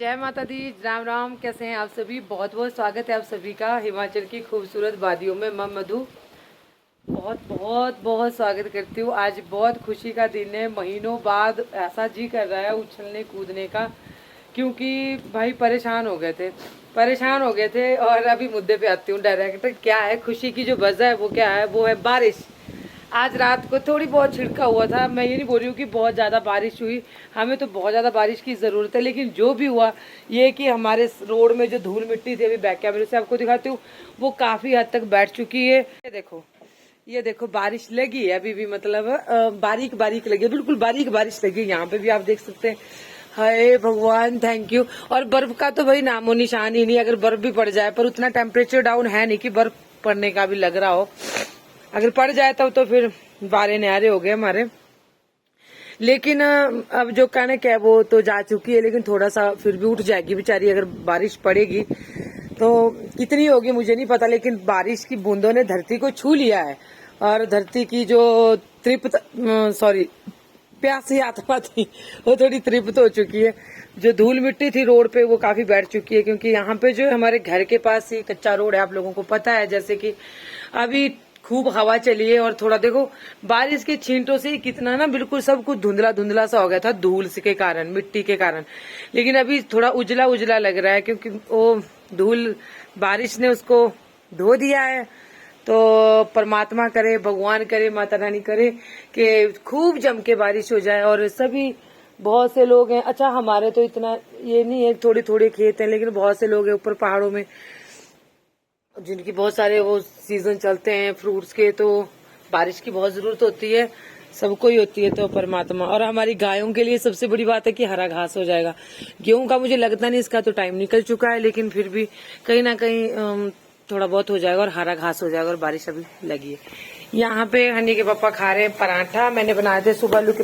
जय माता दी, राम राम। कैसे हैं आप सभी? बहुत बहुत स्वागत है आप सभी का हिमाचल की खूबसूरत वादियों में। मैं मधु बहुत बहुत बहुत स्वागत करती हूँ। आज बहुत खुशी का दिन है। महीनों बाद ऐसा जी कर रहा है उछलने कूदने का, क्योंकि भाई परेशान हो गए थे। और अभी मुद्दे पे आती हूँ डायरेक्ट। क्या है खुशी की जो वजह है, वो क्या है? वो है बारिश। आज रात को थोड़ी बहुत छिड़का हुआ था। मैं ये नहीं बोल रही हूँ कि बहुत ज़्यादा बारिश हुई, हमें तो बहुत ज़्यादा बारिश की ज़रूरत है, लेकिन जो भी हुआ ये कि हमारे रोड में जो धूल मिट्टी थी, अभी बैक कैमरे से आपको दिखाती हूँ, वो काफ़ी हद तक बैठ चुकी है। ये देखो बारिश लगी है अभी भी, मतलब बारीक बारीक लगी है, बिल्कुल बारीक बारिश लगी है। यहाँ पे भी आप देख सकते हैं। हाय भगवान, थैंक यू। और बर्फ का तो भाई नामो निशान ही नहीं। अगर बर्फ भी पड़ जाए, पर उतना टेम्परेचर डाउन है नहीं कि बर्फ पड़ने का भी लग रहा हो। अगर पड़ जाए तो फिर बारे न्यारे हो गए हमारे। लेकिन अब जो कणक है वो तो जा चुकी है, लेकिन थोड़ा सा फिर भी उठ जाएगी बेचारी। अगर बारिश पड़ेगी तो कितनी होगी मुझे नहीं पता, लेकिन बारिश की बूंदों ने धरती को छू लिया है। और धरती की जो तृप्त सॉरी प्यासी आत्मा थी, वो थोड़ी तृप्त हो चुकी है। जो धूल मिट्टी थी रोड पे, वो काफी बैठ चुकी है, क्योंकि यहाँ पे जो हमारे घर के पास ही कच्चा रोड है, आप लोगों को पता है। जैसे कि अभी खूब हवा चली है, और थोड़ा देखो बारिश के छींटों से कितना ना बिल्कुल सब कुछ धुंधला धुंधला सा हो गया था, धूल के कारण, मिट्टी के कारण। लेकिन अभी थोड़ा उजला उजला लग रहा है, क्योंकि वो धूल बारिश ने उसको धो दिया है। तो परमात्मा करे, भगवान करे, माता रानी करे कि खूब जम के बारिश हो जाए। और सभी बहुत से लोग हैं, अच्छा हमारे तो इतना ये नहीं है, थोड़ी थोड़ी खेत हैं, लेकिन बहुत से लोग हैं ऊपर पहाड़ों में जिनकी बहुत सारे वो सीजन चलते हैं फ्रूट्स के, तो बारिश की बहुत जरूरत होती है, सबको ही होती है। तो परमात्मा, और हमारी गायों के लिए सबसे बड़ी बात है कि हरा घास हो जाएगा। गेहूं का मुझे लगता नहीं, इसका तो टाइम निकल चुका है, लेकिन फिर भी कहीं ना कहीं थोड़ा बहुत हो जाएगा और हरा घास हो जाएगा। और बारिश अभी लगी है। यहाँ पे हनी के पापा खा रहे हैं पराठा। मैंने बनाए थे सुबह आलू के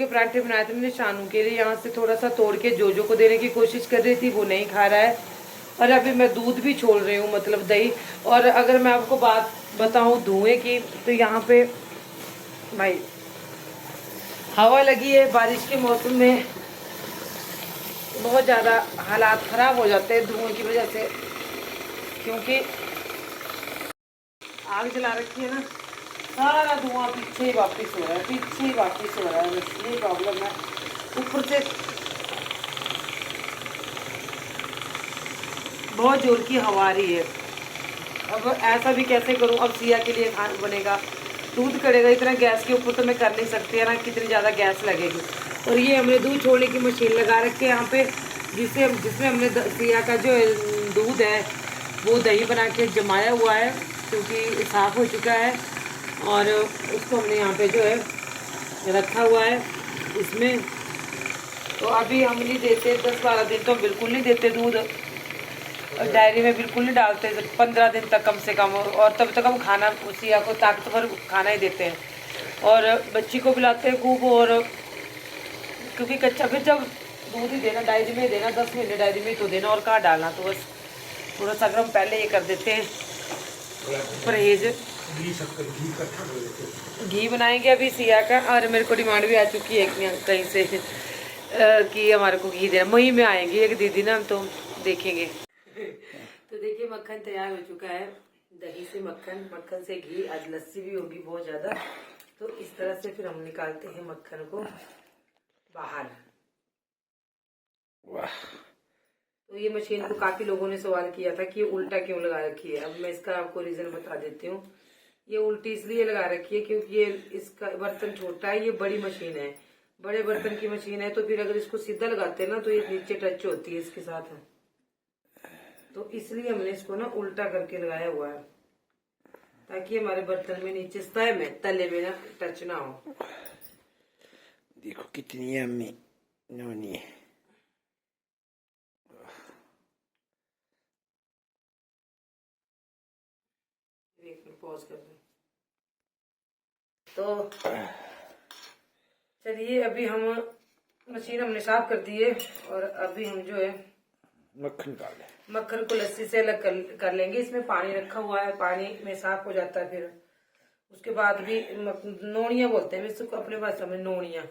पराठे बनाए थे मैंने शानू के लिए। यहाँ से थोड़ा सा तोड़ के जोजो को देने की कोशिश कर रही थी, वो नहीं खा रहा है। और अभी मैं दूध भी छोड़ रही हूँ, मतलब दही। और अगर मैं आपको बात बताऊं धुएं की, तो यहाँ पे भाई हवा लगी है। बारिश के मौसम में बहुत ज़्यादा हालात खराब हो जाते हैं धुएं की वजह से, क्योंकि आग जला रखी है ना, सारा धुआं पीछे ही वापस हो रहा है, पीछे ही वापस हो रहा है। बस ये प्रॉब्लम है। ऊपर से बहुत जोर की हवा आ रही है। अब ऐसा भी कैसे करूं? अब सिया के लिए खाना बनेगा, दूध कड़ेगा, इतना गैस के ऊपर तो मैं कर नहीं सकती है ना, कितनी ज़्यादा गैस लगेगी। और ये हमने दूध छोड़ने की मशीन लगा रखी है यहाँ पे, जिसमें हमने सिया का जो दूध है वो दही बना के जमाया हुआ है, क्योंकि साफ़ हो चुका है। और उसको हमने यहाँ पे जो है रखा हुआ है इसमें। तो अभी हम नहीं देते, 10-12 दिन तो बिल्कुल नहीं देते दूध। और डायरी में बिल्कुल नहीं डालते, 15 दिन तक कम से कम। और तब तक हम खाना सिया को ताकतवर खाना ही देते हैं, और बच्ची को पिलाते हैं खूब। और क्योंकि कच्चा फिर जब दूध ही देना, डायरी में ही देना, 10 महीने डायरी में ही तो देना, और कहाँ डालना। तो बस थोड़ा सा अगर हम पहले ये कर देते हैं परहेज। घी बनाएंगे अभी सिया का। और मेरे को डिमांड भी आ चुकी है कहीं से कि हमारे को घी देना। मई में आएंगी एक दीदी ना, तो देखेंगे। तो देखिए मक्खन तैयार हो चुका है। दही से मक्खन, मक्खन से घी, आज लस्सी भी होगी बहुत ज्यादा। तो इस तरह से फिर हम निकालते हैं मक्खन को बाहर। वाह। तो ये मशीन को काफी लोगों ने सवाल किया था कि उल्टा क्यों लगा रखी है। अब मैं इसका आपको रीजन बता देती हूँ। ये उल्टी इसलिए लगा रखी है क्योंकि ये इसका बर्तन छोटा है, ये बड़ी मशीन है, बड़े बर्तन की मशीन है। तो फिर अगर इसको सीधा लगाते हैं ना, तो ये नीचे टच होती है इसके साथ, तो इसलिए हमने इसको ना उल्टा करके लगाया हुआ है, ताकि हमारे बर्तन में नीचे सतह में, तले में ना टच ना हो। देखो कितनी यम्मी नोनी है। एक मिनट पॉज कर दो। तो चलिए अभी हम मशीन हमने साफ कर दी है, और अभी हम जो है मक्खन निकाल ले। मक्खन को लस्सी से अलग कर लेंगे। इसमें पानी रखा हुआ है, पानी में साफ हो जाता है। फिर उसके बाद भी नोनिया बोलते हैं इसको अपने भाषा में, नोनिया।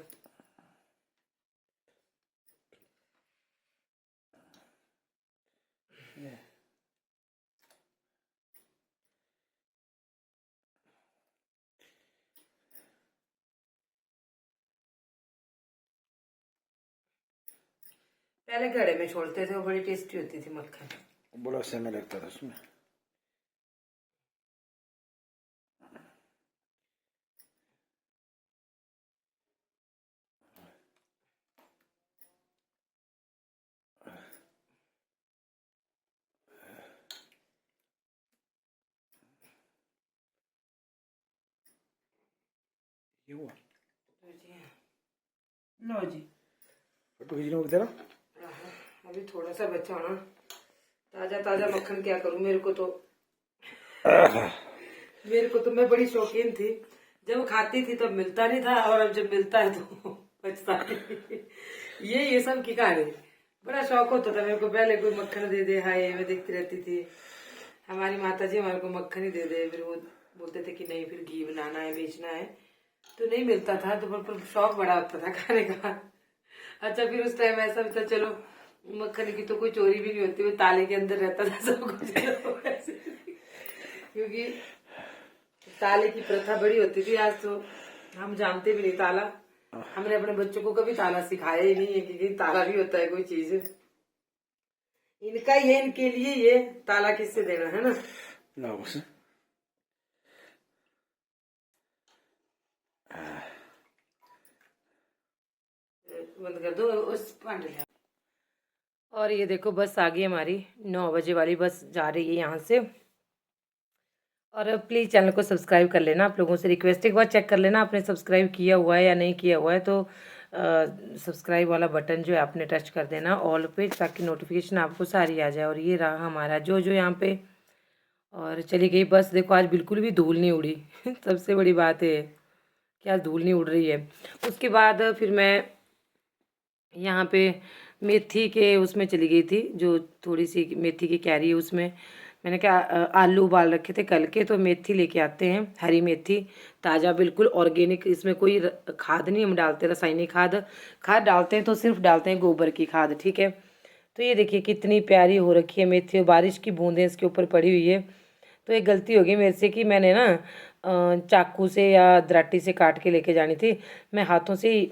पहले घड़े में छोड़ते थे, वो बड़ी टेस्टी होती थी मक्खन। बड़ा समय लगता था उसमें। ये हुआ। लो जी, फोटो खींचने को तेरा। अभी थोड़ा सा बचा ना, ताजा ताजा मक्खन क्या करूं, मेरे को तो मैं बड़ी शौकीन थी, जब खाती थी तब मिलता नहीं था, और अब जब मिलता है तो बचता नहीं। ये सब की कहानी, बड़ा शौक होता था मेरे को, पहले कोई मक्खन दे दे, हाय मैं देखती रहती थी। हमारी माता जी हमारे को मक्खन ही दे दे, फिर वो बोलते थे कि नहीं फिर घी बनाना है, बेचना है, तो नहीं मिलता था, तो पर शौक बड़ा होता था खाने का। अच्छा, फिर उस टाइम ऐसा भी था, चलो मक्खन की तो कोई चोरी भी नहीं होती, वो ताले के अंदर रहता था सब कुछ। क्योंकि ताले की प्रथा बड़ी होती थी, आज तो हम जानते भी नहीं ताला। हमने अपने बच्चों को कभी ताला सिखाया ही नहीं है कि ताला भी होता है कोई चीज। इनका ही है, इनके लिए ये ताला किससे देना है ना। लाओ बस। बंद कर दो उस भांडे में। और ये देखो बस आ गई हमारी 9 बजे वाली बस, जा रही है यहाँ से। और प्लीज़ चैनल को सब्सक्राइब कर लेना, आप लोगों से रिक्वेस्ट, एक बार चेक कर लेना आपने सब्सक्राइब किया हुआ है या नहीं किया हुआ है, तो सब्सक्राइब वाला बटन जो है आपने टच कर देना ऑल पे, ताकि नोटिफिकेशन आपको सारी आ जाए। और ये रहा हमारा जो जो यहाँ पे, और चली गई बस। देखो आज बिल्कुल भी धूल नहीं उड़ी। सबसे बड़ी बात है कि आज धूल नहीं उड़ रही है। उसके बाद फिर मैं यहाँ पे मेथी के उसमें चली गई थी, जो थोड़ी सी मेथी की कैरी है, उसमें मैंने कहा आलू उबाल रखे थे कल के, तो मेथी लेके आते हैं, हरी मेथी ताज़ा बिल्कुल ऑर्गेनिक, इसमें कोई खाद नहीं हम डालते, रासायनिक खाद डालते हैं तो सिर्फ डालते हैं गोबर की खाद, ठीक है। तो ये देखिए कितनी प्यारी हो रखी है मेथी, बारिश की बूंदें इसके ऊपर पड़ी हुई है। तो एक गलती हो गई मेरे से कि मैंने ना चाकू से या दराटी से काट के लेके जानी थी, मैं हाथों से ही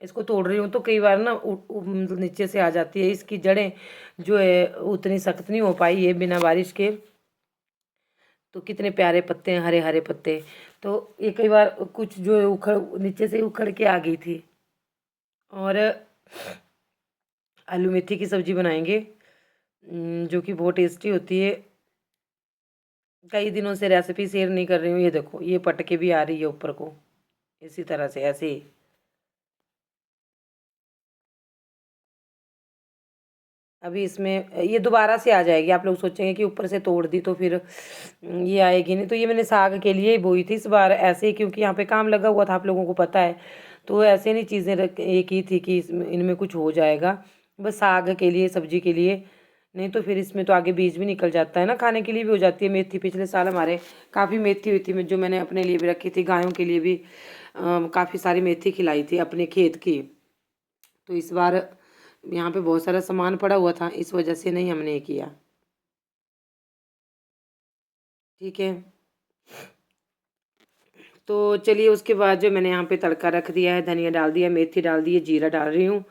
इसको तोड़ रही हूँ, तो कई बार ना मतलब नीचे से आ जाती है, इसकी जड़ें जो है उतनी सख्त नहीं हो पाई है बिना बारिश के। तो कितने प्यारे पत्ते हैं, हरे हरे पत्ते, तो ये कई बार कुछ जो है उखड़ नीचे से उखड़ के आ गई थी। और आलू मेथी की सब्ज़ी बनाएंगे, जो कि बहुत टेस्टी होती है। कई दिनों से रेसिपी शेयर नहीं कर रही हूँ, ये देखो ये पटके भी आ रही है ऊपर को, इसी तरह से ऐसे ही। अभी इसमें ये दोबारा से आ जाएगी, आप लोग सोचेंगे कि ऊपर से तोड़ दी तो फिर ये आएगी नहीं, तो ये मैंने साग के लिए ही बोई थी इस बार ऐसे ही, क्योंकि यहाँ पे काम लगा हुआ था, आप लोगों को पता है। तो ऐसे नहीं चीज़ें ये की थी कि इनमें कुछ हो जाएगा, बस साग के लिए, सब्जी के लिए, नहीं तो फिर इसमें तो आगे बीज भी निकल जाता है ना, खाने के लिए भी हो जाती है मेथी। पिछले साल हमारे काफ़ी मेथी हुई थी, जो मैंने अपने लिए भी रखी थी, गायों के लिए भी काफ़ी सारी मेथी खिलाई थी अपने खेत की। तो इस बार यहाँ पे बहुत सारा सामान पड़ा हुआ था, इस वजह से नहीं हमने ये किया, ठीक है। तो चलिए उसके बाद जो मैंने यहाँ पे तड़का रख दिया है, धनिया डाल दिया, मेथी डाल दी है, जीरा डाल रही हूँ,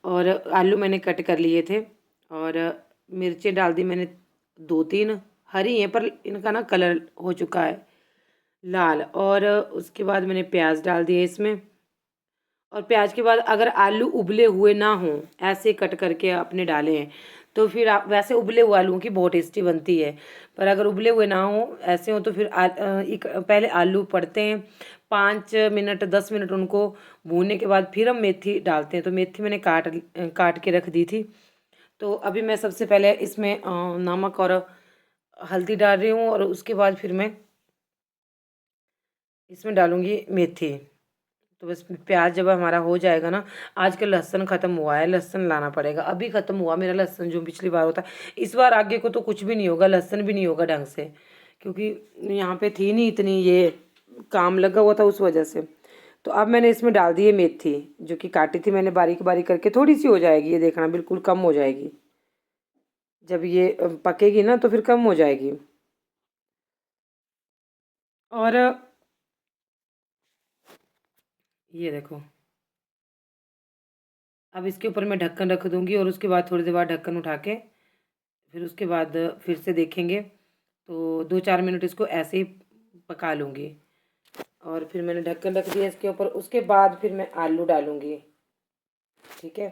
और आलू मैंने कट कर लिए थे, और मिर्चें डाल दी मैंने 2-3, हरी हैं पर इनका ना कलर हो चुका है लाल। और उसके बाद मैंने प्याज डाल दिए इसमें, और प्याज के बाद अगर आलू उबले हुए ना हों, ऐसे कट करके आपने डाले हैं, तो फिर आप वैसे उबले हुए आलूओं की बहुत टेस्टी बनती है, पर अगर उबले हुए ना हो ऐसे हो तो फिर पहले आलू पड़ते हैं 5 मिनट 10 मिनट, उनको भूनने के बाद फिर हम मेथी डालते हैं। तो मेथी मैंने काट के रख दी थी। तो अभी मैं सबसे पहले इसमें नमक और हल्दी डाल रही हूँ, और उसके बाद फिर मैं इसमें डालूँगी मेथी। तो बस प्याज जब हमारा हो जाएगा ना, आजकल लहसुन ख़त्म हुआ है, लहसुन लाना पड़ेगा, अभी ख़त्म हुआ मेरा लहसुन जो पिछली बार होता। इस बार आगे को तो कुछ भी नहीं होगा, लहसुन भी नहीं होगा ढंग से, क्योंकि यहाँ पे थी नहीं इतनी, ये काम लगा हुआ था उस वजह से। तो अब मैंने इसमें डाल दी है मेथी, जो कि काटी थी मैंने बारीक बारीक करके, थोड़ी सी हो जाएगी, ये देखना बिल्कुल कम हो जाएगी, जब ये पकेगी ना तो फिर कम हो जाएगी। और ये देखो अब इसके ऊपर मैं ढक्कन रख दूँगी और उसके बाद थोड़ी देर बाद ढक्कन उठा के फिर उसके बाद फिर से देखेंगे। तो 2-4 मिनट इसको ऐसे ही पका लूँगी और फिर मैंने ढक्कन रख दिया इसके ऊपर। उसके बाद फिर मैं आलू डालूँगी, ठीक है।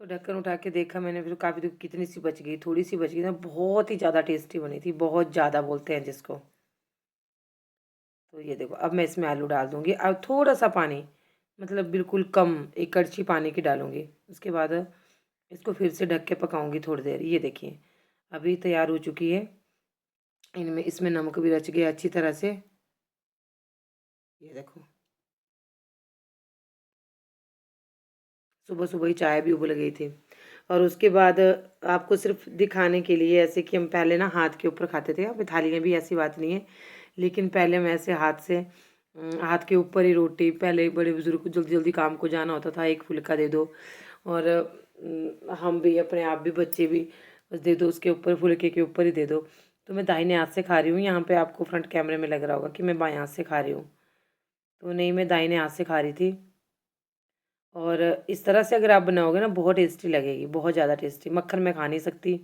तो ढक्कन उठा के देखा मैंने, फिर काफ़ी तो कितनी सी बच गई, थोड़ी सी बच गई ना, बहुत ही ज़्यादा टेस्टी बनी थी, बहुत ज़्यादा बोलते हैं जिसको। तो ये देखो अब मैं इसमें आलू डाल दूँगी। अब थोड़ा सा पानी, मतलब बिल्कुल कम, एक कड़छी पानी की डालूँगी। उसके बाद इसको फिर से ढक के पकाऊँगी थोड़ी देर। ये देखिए अभी तैयार हो चुकी है। इनमें इसमें नमक भी रच गया अच्छी तरह से। ये देखो सुबह सुबह ही चाय भी उबल गई थी। और उसके बाद आपको सिर्फ दिखाने के लिए, ऐसे कि हम पहले ना हाथ के ऊपर खाते थे, अब थाली में भी ऐसी बात नहीं है, लेकिन पहले मैं ऐसे हाथ से हाथ के ऊपर ही रोटी, पहले बड़े बुजुर्ग को जल्दी जल्दी काम को जाना होता था, एक फुल्का दे दो और हम भी अपने आप भी, बच्चे भी, बस दे दो उसके ऊपर, फुल्के के ऊपर ही दे दो। तो मैं दाहिने हाथ से खा रही हूँ, यहाँ पे आपको फ्रंट कैमरे में लग रहा होगा कि मैं बाएं हाथ से खा रही हूँ, तो नहीं, मैं दाहिने हाथ से खा रही थी। और इस तरह से अगर आप बनाओगे ना, बहुत टेस्टी लगेगी, बहुत ज़्यादा टेस्टी। मक्खन मैं खा नहीं सकती,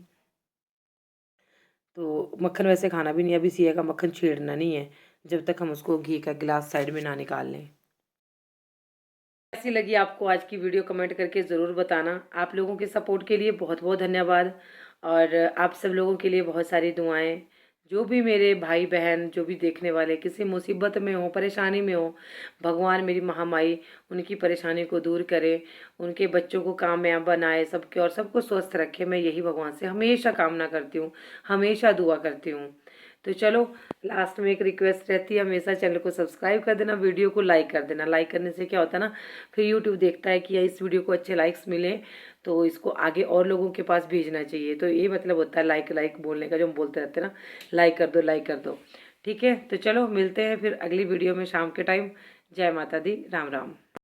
तो मक्खन वैसे खाना भी नहीं, अभी सिया का मक्खन छेड़ना नहीं है जब तक हम उसको घी का गिलास साइड में ना निकाल लें। कैसी लगी आपको आज की वीडियो, कमेंट करके ज़रूर बताना। आप लोगों के सपोर्ट के लिए बहुत बहुत धन्यवाद और आप सब लोगों के लिए बहुत सारी दुआएं। जो भी मेरे भाई बहन, जो भी देखने वाले किसी मुसीबत में हो, परेशानी में हो, भगवान मेरी महामाई उनकी परेशानी को दूर करे, उनके बच्चों को कामयाब बनाए सबके, और सबको स्वस्थ रखे। मैं यही भगवान से हमेशा कामना करती हूँ, हमेशा दुआ करती हूँ। तो चलो, लास्ट में एक रिक्वेस्ट रहती है हमेशा, चैनल को सब्सक्राइब कर देना, वीडियो को लाइक कर देना। लाइक करने से क्या होता है ना, फिर यूट्यूब देखता है कि इस वीडियो को अच्छे लाइक्स मिले तो इसको आगे और लोगों के पास भेजना चाहिए। तो ये मतलब होता है लाइक लाइक बोलने का, जो हम बोलते रहते हैं ना, लाइक कर दो, लाइक कर दो। ठीक है, तो चलो मिलते हैं फिर अगली वीडियो में शाम के टाइम। जय माता दी, राम राम।